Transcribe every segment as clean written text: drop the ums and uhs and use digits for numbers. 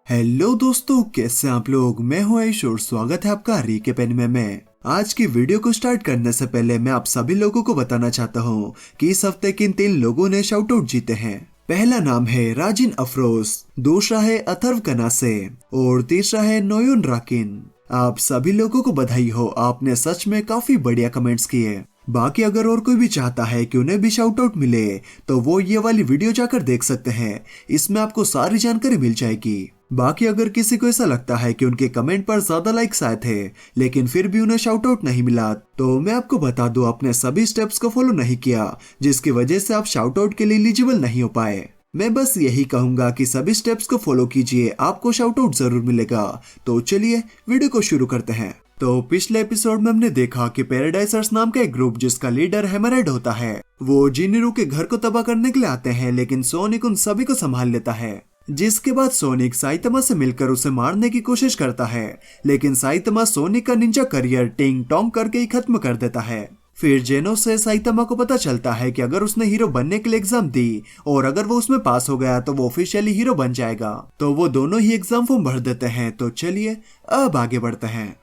Hello दोस्तों, कैसे आप लोग। मैं हूं आयुष और स्वागत है आपका रीकैप एनिमे में। आज की वीडियो को स्टार्ट करने से पहले मैं आप सभी लोगों को बताना चाहता हूं कि इस हफ्ते किन 3 लोगों ने शाउट आउट जीते हैं। पहला नाम है राजिन अफरोज, दूसरा है अथर्व कनासे और तीसरा है नोयुन राकिन। आप सभी लोगों को बधाई हो, आपने सच में काफी बढ़िया कमेंट्स किए। बाकी अगर और कोई भी चाहता है कि उन्हें भी शाउट आउट मिले तो वो ये वाली वीडियो जाकर देख सकते हैं, इसमें आपको सारी जानकारी मिल जाएगी। बाकी अगर किसी को ऐसा लगता है कि उनके कमेंट पर ज्यादा लाइक्स आए थे लेकिन फिर भी उन्हें शाउट आउट नहीं मिला, तो मैं आपको बता दूं आपने सभी स्टेप्स को फॉलो नहीं किया, जिसकी वजह से आप शाउट आउट के लिए एलिजिबल नहीं हो पाए। मैं बस यही कहूंगा कि सभी स्टेप्स को फॉलो कीजिए, आपको शाउट आउट जरूर मिलेगा। तो चलिए वीडियो को शुरू करते हैं। तो पिछले एपिसोड में हमने देखा कि पैराडाइजर्स नाम का एक ग्रुप जिसका लीडर हेमरेड होता है, वो जिनिरू के घर को तबाह करने के लिए आते हैं, लेकिन सोनिक उन सभी को संभाल लेता है। जिसके बाद सोनिक साइतमा से मिलकर उसे मारने की कोशिश करता है, लेकिन साइतमा सोनिक का निंजा करियर टिंग टोंग करके ही खत्म कर देता है। फिर जेनो से साइतमा को पता चलता है कि अगर उसने हीरो बनने के लिए एग्जाम दी और अगर वो उसमें पास हो गया तो वो ऑफिशियली हीरो बन जाएगा। तो वो दोनों ही एग्जाम फॉर्म भर देते हैं। तो चलिए अब आगे बढ़ते हैं।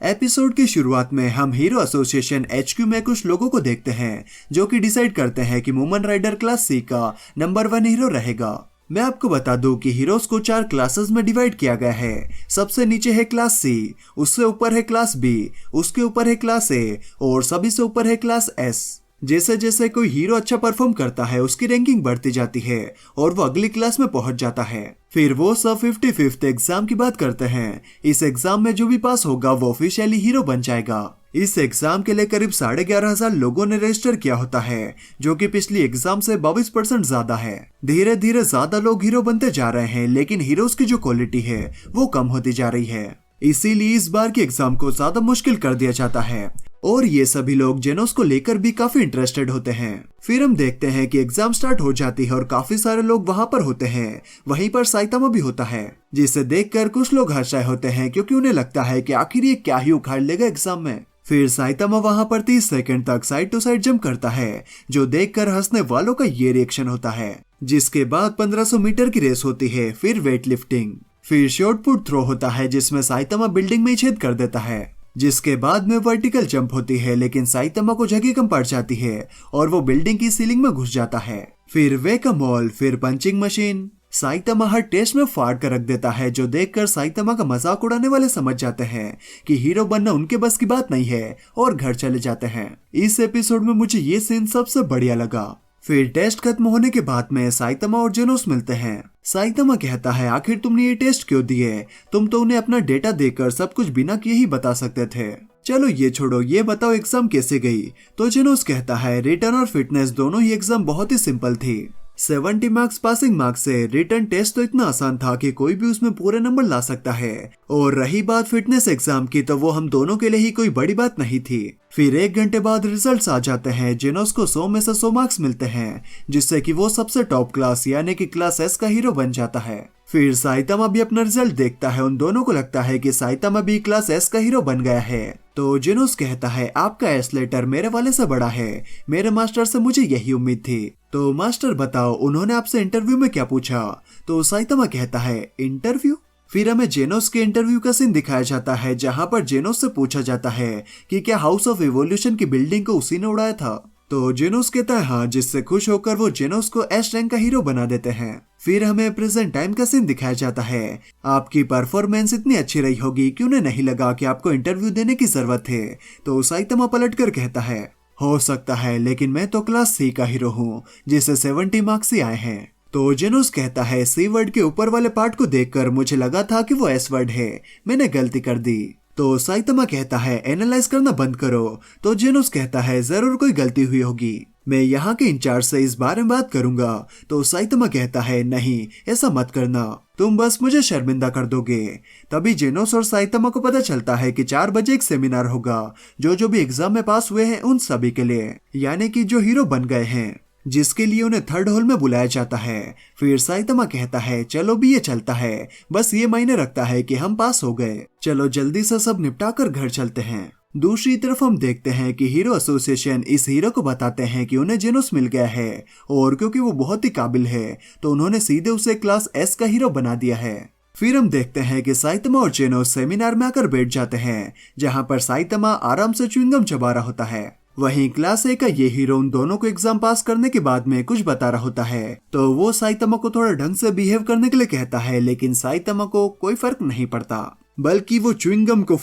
एपिसोड की शुरुआत में हम हीरो एसोसिएशन HQ में कुछ लोगों को देखते हैं जो कि डिसाइड करते हैं कि वुमन राइडर क्लास C का नंबर 1 हीरो रहेगा। मैं आपको बता दूं कि हीरोज को 4 क्लासेस में डिवाइड किया गया है। सबसे नीचे है क्लास C, उससे ऊपर है क्लास B, उसके ऊपर है क्लास A और सभी से ऊपर है क्लास S। जैसे जैसे कोई हीरो अच्छा परफॉर्म करता है उसकी रैंकिंग बढ़ती जाती है और वो अगली क्लास में पहुंच जाता है। फिर वो सब 55th एग्जाम की बात करते हैं। इस एग्जाम में जो भी पास होगा वो ऑफिशियली हीरो बन जाएगा। इस एग्जाम के लिए करीब 11,500 लोगों ने रजिस्टर किया होता है, जो कि पिछली एग्जाम से 22% ज्यादा है। धीरे धीरे ज्यादा लोग हीरो बनते जा रहे हैं, लेकिन हीरोज की जो क्वालिटी है वो कम होती जा रही है। इसीलिए इस बार के एग्जाम को ज्यादा मुश्किल कर दिया जाता है और ये सभी लोग जेनोस को लेकर भी काफी इंटरेस्टेड होते हैं। फिर हम देखते हैं कि एग्जाम स्टार्ट हो जाती है और काफी सारे लोग वहां पर होते हैं। वहीं पर साइतामा भी होता है, जिसे देखकर कुछ लोग हर्ष रहे होते हैं क्योंकि उन्हें लगता है कि आखिर ये क्या ही उखाड़ लेगा एग्जाम में। फिर साइतामा वहां पर 30 सेकंड तक साइड टू साइड जंप करता है, जो देखकर हंसने वालों का ये रिएक्शन होता है। जिसके बाद 1500 मीटर की रेस होती है, फिर वेट लिफ्टिंग, फिर शॉर्ट पुट थ्रो होता है जिसमें साइतामा बिल्डिंग में छेद कर देता है। जिसके बाद में वर्टिकल जंप होती है, लेकिन साइतामा को जगह कम पड़ जाती है और वो बिल्डिंग की सीलिंग में घुस जाता है। फिर वेक-अ-मॉल, फिर पंचिंग मशीन। साइतामा हर टेस्ट में फाड़ कर रख देता है, जो देखकर साइतामा का मजाक उड़ाने वाले समझ जाते हैं कि हीरो बनना उनके बस की बात नहीं है और घर चले जाते हैं। इस एपिसोड में मुझे ये सीन सबसे बढ़िया लगा। फिर टेस्ट खत्म होने के बाद में साइतामा और जेनोस मिलते हैं। साइतामा कहता है, आखिर तुमने ये टेस्ट क्यों दिए? तुम तो उन्हें अपना डेटा देकर सब कुछ बिना किए ही बता सकते थे। चलो ये छोड़ो, ये बताओ एग्जाम कैसे गई? तो जेनोस कहता है, रिटर्न और फिटनेस दोनों ही एग्जाम बहुत ही सिंपल थी। 70 मार्क्स पासिंग मार्क्स से रिटर्न टेस्ट तो इतना आसान था कि कोई भी उसमें पूरे नंबर ला सकता है। और रही बात फिटनेस एग्जाम की, तो वो हम दोनों के लिए ही कोई बड़ी बात नहीं थी। फिर 1 घंटे बाद रिजल्ट्स आ जाते हैं। जेनोस को 100 में से 100 मार्क्स मिलते हैं, जिससे कि वो सबसे टॉप क्लास यानी कि क्लास S का हीरो बन जाता है। फिर साइतामा भी अपना रिजल्ट देखता है। उन दोनों को लगता है कि साइतामा भी क्लास S का हीरो बन गया है। तो जेनोस कहता है, आपका S लेटर मेरे वाले से बड़ा है। मेरे मास्टर से मुझे यही उम्मीद थी। तो मास्टर बताओ, उन्होंने आपसे इंटरव्यू में क्या पूछा? तो साइतामा कहता है, इंटरव्यू? फिर हमें जेनोस के इंटरव्यू का सीन दिखाया जाता है, जहां पर जेनोस से पूछा जाता है कि क्या हाउस ऑफ इवोल्यूशन की बिल्डिंग को उसी ने उड़ाया था। तो जेनोस कहता है हाँ, जिससे खुश होकर वो जेनोस को S रैंक का हीरो बना देते हैं। फिर हमें प्रेजेंट टाइम का सीन दिखाया जाता है। आपकी परफॉर्मेंस इतनी अच्छी रही होगी कि उन्हें नहीं लगा कि आपको इंटरव्यू देने की जरूरत है। तो साइतामा पलटकर कहता है, हो सकता है, लेकिन मैं तो क्लास C का हीरो हूँ जिसे 70 मार्क्स ही आए हैं। तो जेनोस कहता है, C वर्ड के ऊपर वाले पार्ट को देखकर मुझे लगा था कि वो S वर्ड है, मैंने गलती कर दी। तो साइतामा कहता है, एनालाइज करना बंद करो। तो जेनोस कहता है, जरूर कोई गलती हुई होगी, मैं यहाँ के इंचार्ज से इस बारे में बात करूंगा। तो साइतामा कहता है, नहीं ऐसा मत करना, तुम बस मुझे शर्मिंदा कर दोगे। तभी जेनोस और साइतामा को पता चलता है कि 4 बजे एक सेमिनार होगा जो भी एग्जाम में पास हुए हैं उन सभी के लिए, यानी कि जो हीरो बन गए हैं। जिसके लिए उन्हें थर्ड हॉल में बुलाया जाता है। फिर साइतामा कहता है चलो भी ये चलता है, बस ये मायने रखता है कि हम पास हो गए, चलो जल्दी से सब निपटा कर घर चलते हैं। दूसरी तरफ हम देखते हैं कि हीरो एसोसिएशन इस हीरो को बताते हैं कि उन्हें जेनोस मिल गया है और क्योंकि वो बहुत ही काबिल है तो उन्होंने सीधे उसे क्लास एस का हीरो बना दिया है। फिर हम देखते हैं कि साइतामा और जेनोस सेमिनार में आकर बैठ जाते हैं जहां पर साइतामा आराम से च्युइंगम चबा रहा होता है। वहीं क्लास ए का ये हीरो उन दोनों को एग्जाम पास करने के बाद में कुछ बता रहा होता है तो वो साइतामा को थोड़ा ढंग से बिहेव करने के लिए कहता है, लेकिन साइतामा को कोई फर्क नहीं पड़ता, बल्कि वो च्युइंगम को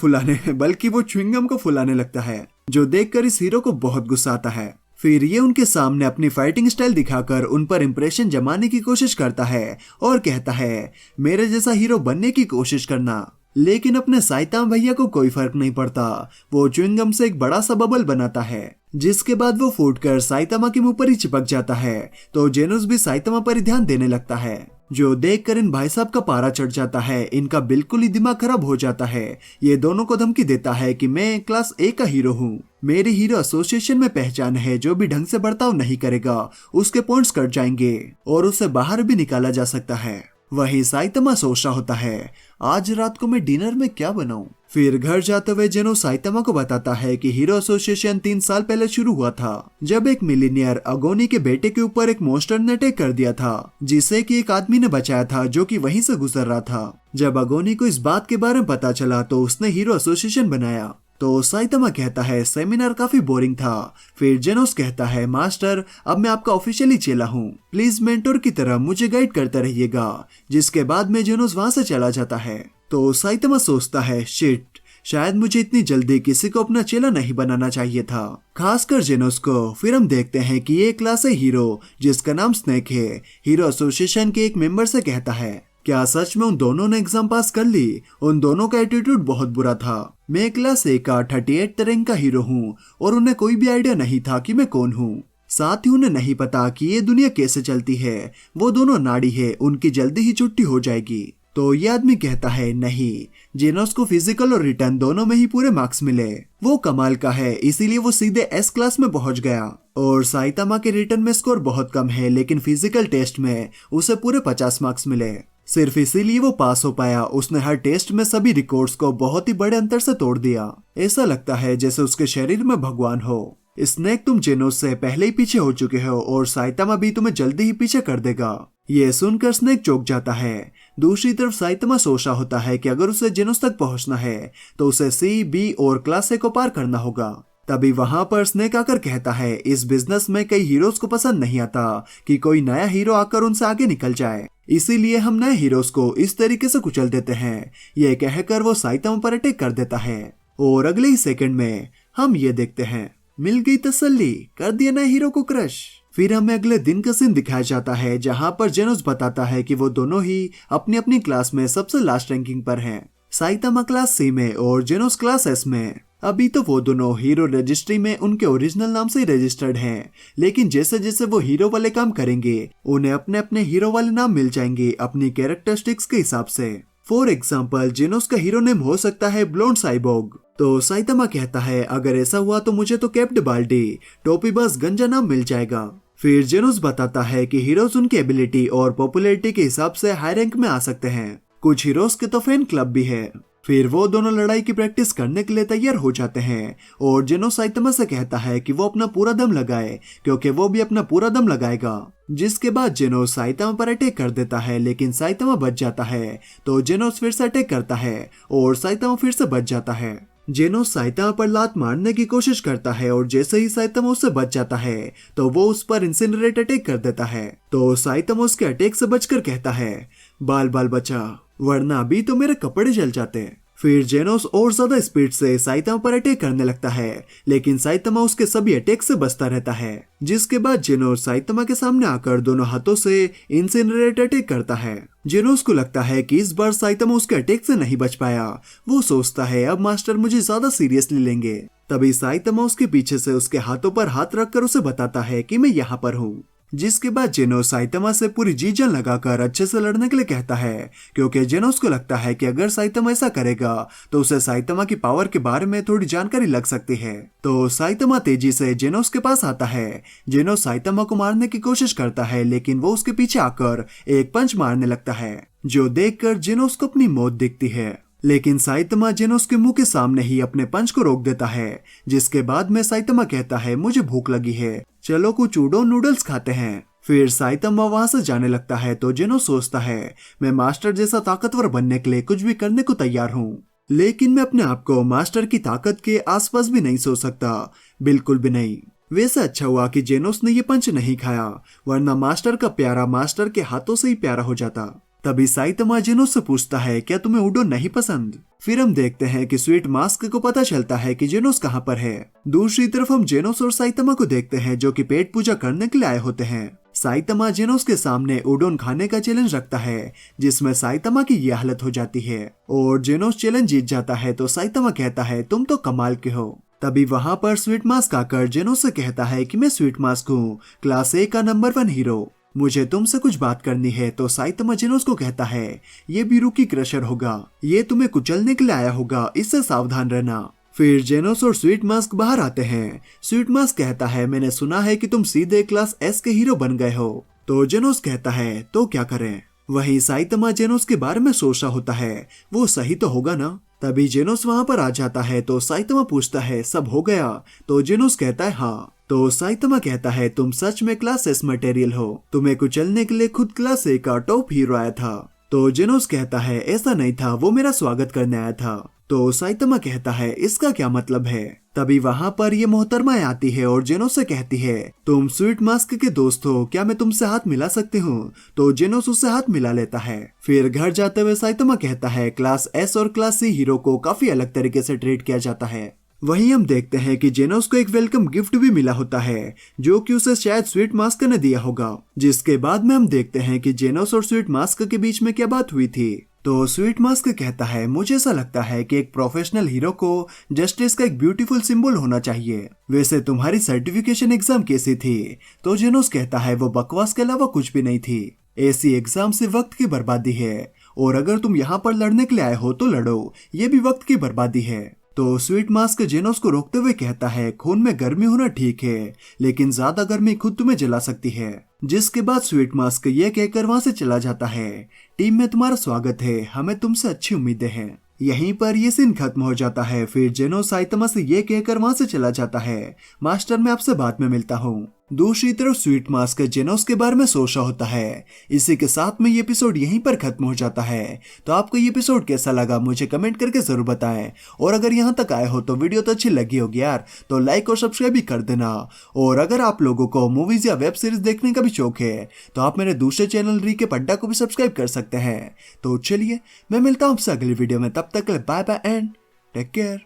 फुलाने लगता है, जो देखकर इस हीरो को बहुत गुस्सा आता है। फिर ये उनके सामने अपनी फाइटिंग स्टाइल दिखाकर उन पर इंप्रेशन जमाने की कोशिश करता है और कहता है मेरे जैसा हीरो बनने की कोशिश करना। लेकिन अपने साइतामा भैया को कोई फर्क नहीं पड़ता, वो च्युइंगम से एक बड़ा सा बबल बनाता है, जिसके बाद वो फूटकर साइतामा के मुंह पर ही चिपक जाता है। तो जेनोस भी साइतामा पर ही ध्यान देने लगता है, जो देखकर इन भाई साहब का पारा चढ़ जाता है, इनका बिल्कुल ही दिमाग खराब हो जाता है। ये दोनों को धमकी देता है कि मैं क्लास ए का हीरो हूँ, मेरी हीरो एसोसिएशन में पहचान है, जो भी ढंग से बर्ताव नहीं करेगा उसके पॉइंट्स कट जाएंगे और उसे बाहर भी निकाला जा सकता है। वही साइतामा सोच रहा होता है आज रात को मैं डिनर में क्या बनाऊं। फिर घर जाते हुए जेनो साइतामा को बताता है कि हीरो एसोसिएशन 3 साल पहले शुरू हुआ था, जब एक मिलीनियर अगोनी के बेटे के ऊपर एक मॉन्स्टर ने अटैक कर दिया था, जिसे कि एक आदमी ने बचाया था जो कि वहीं से गुजर रहा था। जब अगोनी को इस बात के बारे में पता चला तो उसने हीरो एसोसिएशन बनाया। तो साइतामा कहता है सेमिनार काफी बोरिंग था। फिर जेनोस कहता है मास्टर अब मैं आपका ऑफिशियली चेला हूँ, प्लीज मेंटोर की तरह मुझे गाइड करते रहिएगा। जिसके बाद में जेनोस वहां से चला जाता है। तो साइतामा सोचता है शिट, शायद मुझे इतनी जल्दी किसी को अपना चेला नहीं बनाना चाहिए था, खासकर जेनोस को। फिर हम देखते हैं कि ये क्लास ए हीरो जिसका नाम स्नेक है, हीरो एसोसिएशन के एक मेंबर से कहता है क्या सच में उन दोनों ने एग्जाम पास कर ली? उन दोनों का एटीट्यूड बहुत बुरा था। मैं क्लास ए का 38 रैंक का हीरो हूँ और उन्हें कोई भी आइडिया नहीं था कि मैं कौन हूँ। साथ ही उन्हें नहीं पता कि ये दुनिया कैसे चलती है। वो दोनों नाड़ी है, उनकी जल्दी ही छुट्टी हो जाएगी। तो ये आदमी कहता है नहीं, जेनोस को फिजिकल और रिटर्न दोनों में ही पूरे मार्क्स मिले, वो कमाल का है, इसीलिए वो सीधे एस क्लास में पहुंच गया। और साइतामा के रिटर्न में स्कोर बहुत कम है, लेकिन फिजिकल टेस्ट में उसे पूरे 50 मार्क्स मिले, सिर्फ इसीलिए वो पास हो पाया। उसने हर टेस्ट में सभी रिकॉर्ड्स को बहुत ही बड़े अंतर से तोड़ दिया। ऐसा लगता है जैसे उसके शरीर में भगवान हो। स्नेक तुम जेनोस से पहले ही पीछे हो चुके हो और साइतामा भी तुम्हें जल्दी ही पीछे कर देगा। ये सुनकर स्नेक चौंक जाता है। दूसरी तरफ साइतामा सोचा होता है कि अगर उसे जेनोस तक पहुंचना है तो उसे सी, बी और क्लास ए को पार करना होगा। तभी वहां पर स्नेक आकर कहता है इस बिजनेस में कई हीरोज को पसंद नहीं आता कि कोई नया हीरो आकर उनसे आगे निकल जाए, इसीलिए हम नए हीरोज को इस तरीके से कुचल देते हैं। ये कहकर वो साइतामा पर अटैक कर देता है और अगले ही सेकंड में हम ये देखते हैं मिल गई तसल्ली, कर दिया नए हीरो को क्रश। फिर हमें अगले दिन का सीन दिखाया जाता है जहां पर जेनोस बताता है कि वो दोनों ही अपनी अपनी क्लास में सबसे लास्ट रैंकिंग पर हैं। साइतामा क्लास सी में और जेनोस क्लास एस में। अभी तो वो दोनों हीरो रजिस्ट्री में उनके ओरिजिनल नाम से रजिस्टर्ड हैं, लेकिन जैसे जैसे वो हीरो वाले काम करेंगे उन्हें अपने अपने हीरो वाले नाम मिल जाएंगे अपनी कैरेक्टरिस्टिक्स के हिसाब से। फॉर एग्जाम्पल जेनोस का हीरो नेम हो सकता है ब्लोंड साइबोग। तो साइतामा कहता है अगर ऐसा हुआ तो मुझे तो कैप्ड बाल्डी टोपी बस गंजा नाम मिल जाएगा। फिर जेनोस बताता है कि हीरोज उनकी एबिलिटी और पॉपुलैरिटी के हिसाब से हाई रैंक में आ सकते हैं, कुछ हीरोज के तो फैन क्लब भी है। फिर वो दोनों लड़ाई की प्रैक्टिस करने के लिए तैयार हो जाते हैं और जेनोस साइतामा से कहता है कि वो अपना पूरा दम लगाए क्योंकि वो भी अपना पूरा दम लगाएगा। जिसके बाद जेनोस साइतामा पर अटैक कर देता है, लेकिन साइतामा बच जाता है। तो जेनोस फिर से अटैक करता है और साइतामा फिर से बच जाता है। जेनोस साइतामा पर लात मारने की कोशिश करता है और जैसे ही साइतामा उससे बच जाता है तो वो उस पर इंसिनरेट अटैक कर देता है। तो साइतामा उसके अटैक से बचकर कहता है बाल बाल बचा, वरना अभी तो मेरे कपड़े जल जाते। फिर जेनोस और ज्यादा स्पीड से साइतामा पर अटैक करने लगता है, लेकिन साइतामा उसके सभी अटैक से बचता रहता है। जिसके बाद जेनोस साइतामा के सामने आकर दोनों हाथों से इंसिनरेट अटैक करता है। जेनोस को लगता है कि इस बार साइतामा उसके अटैक से नहीं बच पाया। वो सोचता है अब मास्टर मुझे ज्यादा सीरियसली लेंगे। तभी साइतामा उसके पीछे से उसके हाथों पर हाथ रखकर उसे बताता है कि मैं यहाँ पर हूँ। जिसके बाद जेनोस साइतामा से पूरी जी जान लगाकर अच्छे से लड़ने के लिए कहता है, क्योंकि जेनोस को लगता है कि अगर साइतामा ऐसा करेगा तो उसे साइतामा की पावर के बारे में थोड़ी जानकारी लग सकती है। तो साइतामा तेजी से जेनोस के पास आता है। जेनोस साइतामा को मारने की कोशिश करता है, लेकिन वो उसके पीछे आकर एक पंच मारने लगता है, जो देखकर जेनोस को अपनी मौत दिखती है। लेकिन साइतामा जेनोस के मुंह के सामने ही अपने पंच को रोक देता है। जिसके बाद में साइतामा कहता है, मुझे भूख लगी है, चलो कुछ उडोन नूडल्स खाते हैं। फिर साइतामा वहां से जाने लगता है तो जेनोस सोचता है, मैं मास्टर जैसा ताकतवर बनने के लिए कुछ भी करने को तैयार हूँ, लेकिन मैं अपने आप को मास्टर की ताकत के आसपास भी नहीं सोच सकता, बिल्कुल भी नहीं। वैसे अच्छा हुआ कि जेनोस ने ये पंच नहीं खाया, वरना मास्टर का प्यारा मास्टर के हाथों से ही प्यारा हो जाता। तभी साइतामा जेनोस से पूछता है, क्या तुम्हें उडोन नहीं पसंद? फिर हम देखते हैं कि स्वीट मास्क को पता चलता है कि जेनोस कहाँ पर है। दूसरी तरफ हम जेनोस और साइतामा को देखते हैं, जो कि पेट पूजा करने के लिए आए होते हैं। साइतामा जेनोस के सामने उडोन खाने का चैलेंज रखता है, जिसमें साइतामा की ये हालत हो जाती है और जेनोस चैलेंज जीत जाता है। तो साइतामा कहता है, तुम तो कमाल के हो। तभी वहाँ पर स्वीट मास्क आकर जेनोस से कहता है कि मैं स्वीट मास्क हूँ, क्लास A का नंबर 1 हीरो, मुझे तुमसे कुछ बात करनी है। तो साइतामा जेनोस को कहता है, ये बीरू की क्रशर होगा, ये तुम्हें कुचलने के लिए आया होगा, इससे सावधान रहना। फिर जेनोस और स्वीट मास्क बाहर आते हैं। स्वीट मास्क कहता है, मैंने सुना है कि तुम सीधे क्लास S के हीरो बन गए हो। तो जेनोस कहता है, तो क्या करें? वहीं साइतामा जेनोस के बारे में सोच रहा होता है, वो सही तो होगा ना? तभी जेनोस वहां पर आ जाता है तो साइतामा पूछता है, सब हो गया? तो जेनोस कहता है, हाँ। तो साइतामा कहता है, तुम सच में क्लास S मटेरियल हो, तुम्हें कुचलने के लिए खुद क्लास A का टॉप हीरो आया था। तो जेनोस कहता है, ऐसा नहीं था, वो मेरा स्वागत करने आया था। तो साइतामा कहता है, इसका क्या मतलब है? तभी वहां पर ये मोहतरमा आती है और जेनोस से कहती है, तुम स्वीट मास्क के दोस्त हो, क्या मैं तुमसे हाथ मिला सकती हूँ? तो जेनोस उससे हाथ मिला लेता है। फिर घर जाते हुए साइतामा कहता है, क्लास S और क्लास C हीरो को काफी अलग तरीके से ट्रीट किया जाता है। वहीं हम देखते हैं कि जेनोस को एक वेलकम गिफ्ट भी मिला होता है, जो कि उसे शायद स्वीट मास्क ने दिया होगा। जिसके बाद में हम देखते हैं कि जेनोस और स्वीट मास्क के बीच में क्या बात हुई थी। तो स्वीट मास्क कहता है, मुझे ऐसा लगता है कि एक प्रोफेशनल हीरो को जस्टिस का एक ब्यूटीफुल सिंबल होना चाहिए। वैसे तुम्हारी सर्टिफिकेशन एग्जाम कैसी थी? तो जेनोस कहता है, वो बकवास के अलावा कुछ भी नहीं थी, ऐसी एग्जाम से वक्त की बर्बादी है, और अगर तुम यहाँ पर लड़ने के लिए आए हो तो लड़ो, ये भी वक्त की बर्बादी है। तो स्वीट मास्क जेनोस को रोकते हुए कहता है, खून में गर्मी होना ठीक है, लेकिन ज्यादा गर्मी खुद तुम्हें जला सकती है। जिसके बाद स्वीट मास्क ये कहकर वहां से चला जाता है, टीम में तुम्हारा स्वागत है, हमें तुमसे अच्छी उम्मीदें हैं। यहीं पर ये सीन खत्म हो जाता है। फिर जेनोस साइतामा से ये कहकर वहां से चला जाता है, मास्टर मैं आपसे बाद में मिलता हूँ। दूसरी तरफ स्वीट मास्क जेनोस के बारे में सोच रहा होता है। इसी के साथ में ये एपिसोड यहीं पर खत्म हो जाता है। तो आपको ये एपिसोड कैसा लगा मुझे कमेंट करके जरूर बताएं, और अगर यहाँ तक आए हो तो वीडियो तो अच्छी लगी होगी यार, तो लाइक और सब्सक्राइब भी कर देना। और अगर आप लोगों को मूवीज या वेब सीरीज देखने का भी शौक है तो आप मेरे दूसरे चैनल रीके पड्डा को भी सब्सक्राइब कर सकते हैं। तो चलिए मैं मिलता हूँ आपसे अगली वीडियो में, तब तक के लिए bye bye and take care.